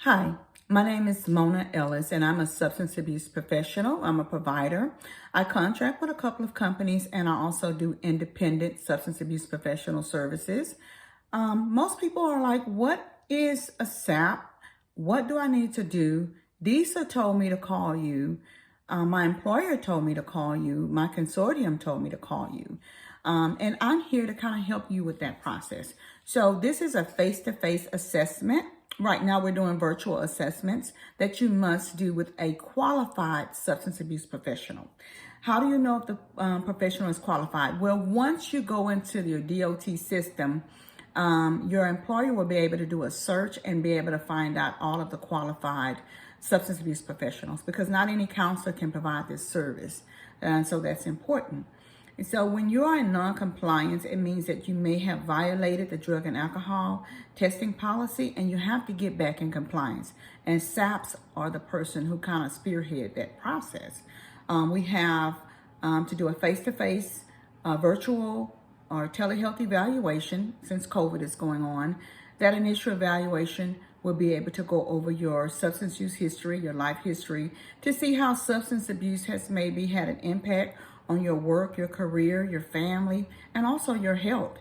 Hi, my name is Mona Ellis, and I'm a substance abuse professional. I'm a provider. I contract with a couple of companies, and I also do independent substance abuse professional services. Most people are like, what is a SAP? What do I need to do? DISA told me to call you. My employer told me to call you. My consortium told me to call you. And I'm here to kind of help you with that process. So this is a face-to-face assessment. Right now we're doing virtual assessments that you must do with a qualified substance abuse professional. How do you know if the professional is qualified? Well, once you go into your DOT system, your employer will be able to do a search and be able to find out all of the qualified substance abuse professionals, because not any counselor can provide this service. And so that's important. And so when you are in non-compliance, it means that you may have violated the drug and alcohol testing policy, and you have to get back in compliance. And SAPs are the person who kind of spearhead that process. We have to do a face-to-face, virtual or telehealth evaluation since COVID is going on. That initial evaluation will be able to go over your substance use history, your life history, to see how substance abuse has maybe had an impact on your work, your career, your family, and also your health.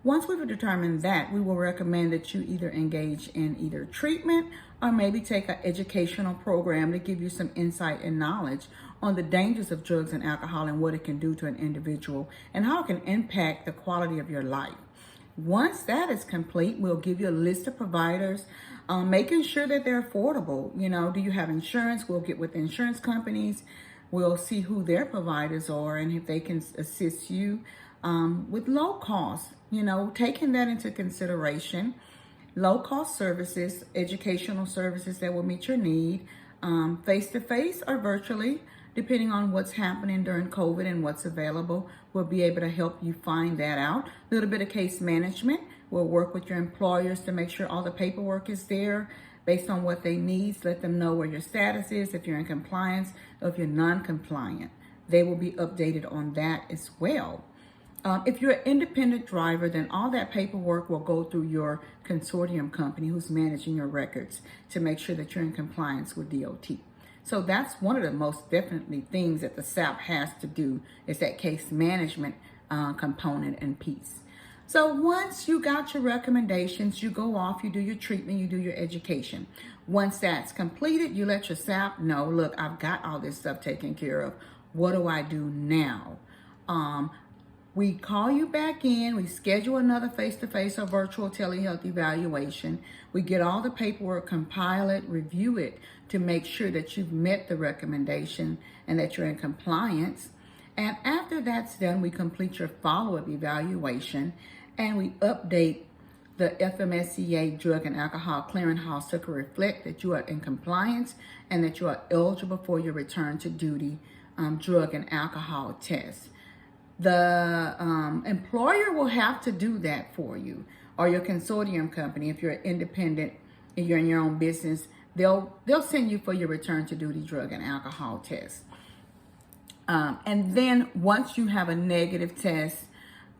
Once we've determined that, we will recommend that you either engage in either treatment or maybe take an educational program to give you some insight and knowledge on the dangers of drugs and alcohol and what it can do to an individual and how it can impact the quality of your life. Once that is complete, we'll give you a list of providers, making sure that they're affordable. You know, do you have insurance? We'll get with insurance companies. We'll see who their providers are and if they can assist you with low cost, taking that into consideration. Low cost services, educational services that will meet your need, face-to-face or virtually, depending on what's happening during COVID and what's available. We'll be able to help you find that out. A little bit of case management. We'll work with your employers to make sure all the paperwork is there based on what they need. Let them know where your status is, if you're in compliance or if you're non-compliant. They will be updated on that as well. If you're an independent driver, then all that paperwork will go through your consortium company who's managing your records to make sure that you're in compliance with DOT. So that's one of the most definitely things that the SAP has to do, is that case management component and piece. So once you got your recommendations, you go off, you do your treatment, you do your education. Once that's completed, you let your SAP know, look, I've got all this stuff taken care of. What do I do now? We call you back in, we schedule another face-to-face or virtual telehealth evaluation. We get all the paperwork, compile it, review it to make sure that you've met the recommendation and that you're in compliance. And after that's done, we complete your follow-up evaluation and we update the FMSCA Drug and Alcohol Clearinghouse to reflect that you are in compliance and that you are eligible for your return to duty drug and alcohol test. The employer will have to do that for you, or your consortium company. If you're independent, if you're in your own business, they'll send you for your return to duty drug and alcohol test. And then once you have a negative test,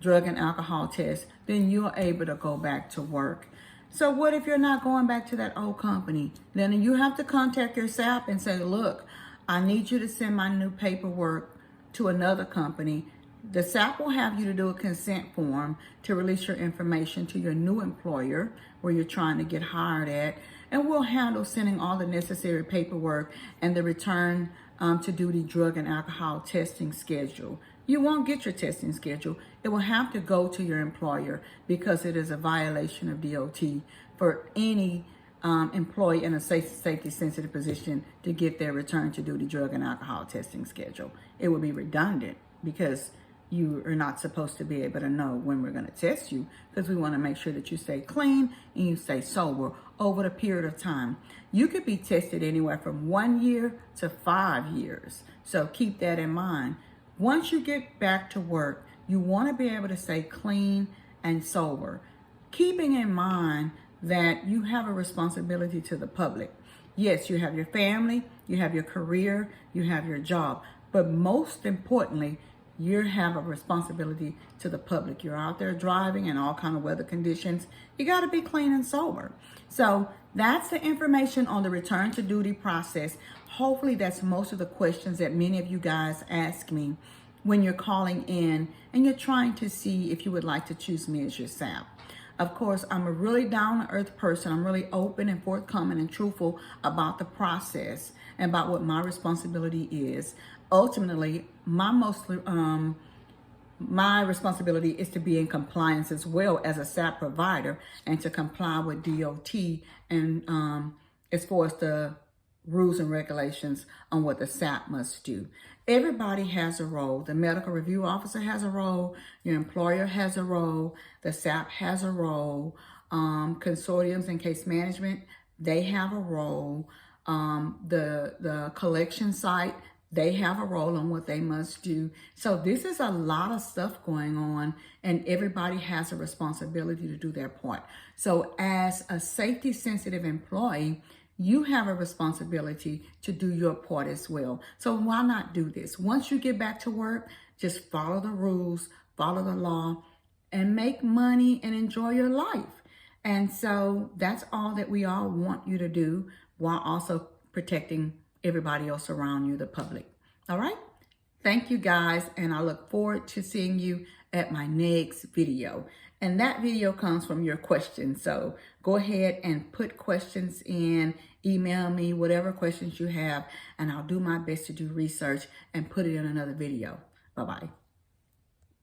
drug and alcohol test, then you're able to go back to work. So what if you're not going back to that old company? Then you have to contact your SAP and say, look, I need you to send my new paperwork to another company. The SAP will have you to do a consent form to release your information to your new employer where you're trying to get hired at, and we'll handle sending all the necessary paperwork and the return to duty drug and alcohol testing schedule. You won't get your testing schedule. It will have to go to your employer because it is a violation of DOT for any employee in a safety sensitive position to get their return to duty drug and alcohol testing schedule. It would be redundant because you are not supposed to be able to know when we're going to test you, because we want to make sure that you stay clean and you stay sober over the period of time. You could be tested anywhere from 1 year to 5 years. So keep that in mind. Once you get back to work, you want to be able to stay clean and sober, keeping in mind that you have a responsibility to the public. Yes, you have your family, you have your career, you have your job, but most importantly, you have a responsibility to the public. You're out there driving in all kind of weather conditions. You got to be clean and sober. So that's the information on the return to duty process. Hopefully that's most of the questions that many of you guys ask me when you're calling in and you're trying to see if you would like to choose me as your SAP. Of course, I'm a really down-to-earth person. I'm really open and forthcoming and truthful about the process and about what my responsibility is. Ultimately, my responsibility is to be in compliance as well as a SAP provider and to comply with DOT and as far as the rules and regulations on what the SAP must do. Everybody has a role. The medical review officer has a role. Your employer has a role. The SAP has a role. Consortiums and case management, they have a role. The collection site, they have a role on what they must do. So this is a lot of stuff going on, and everybody has a responsibility to do their part. So as a safety sensitive employee, you have a responsibility to do your part as well. So why not do this? Once you get back to work, just follow the rules, follow the law, and make money and enjoy your life. And so that's all that we all want you to do, while also protecting everybody else around you, the public. All right? Thank you guys, and I look forward to seeing you at my next video. And that video comes from your questions. So go ahead and put questions in, email me, whatever questions you have, and I'll do my best to do research and put it in another video. Bye-bye.